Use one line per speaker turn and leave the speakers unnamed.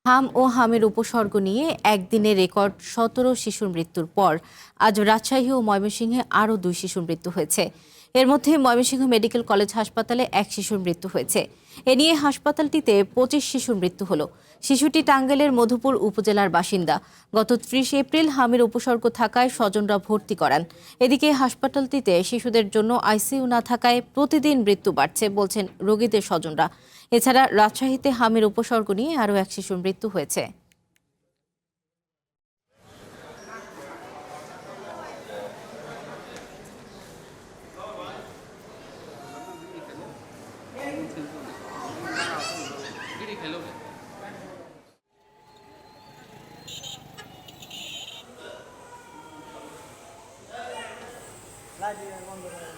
হাম ও হামের উপসর্গ নিয়ে একদিনে রেকর্ড ১৭ শিশুর মৃত্যুর পর আজ রাজশাহী ও ময়মনসিংহে আরও ২ শিশুর মৃত্যু হয়েছে। এর মধ্যে ময়মনসিংহ মেডিকেল কলেজ হাসপাতালে ১ শিশুর মৃত্যু হয়েছে। এ নিয়ে হাসপাতালটিতে ২৫ শিশুর মৃত্যু হলো। শিশুটি টাঙ্গাইলের মধুপুর উপজেলার বাসিন্দা। গত ৩০ এপ্রিল হামের উপসর্গ থাকায় স্বজনরা ভর্তি করান। এদিকে হাসপাতালটিতে শিশুদের জন্য আইসিইউ না থাকায় প্রতিদিন মৃত্যু বাড়ছে বলছেন রোগীদের স্বজনরা। এছাড়া রাজশাহীতে হামের উপসর্গ নিয়ে আরও ১ শিশুর মৃত্যু হয়েছে।
লাইট বন্ধ করে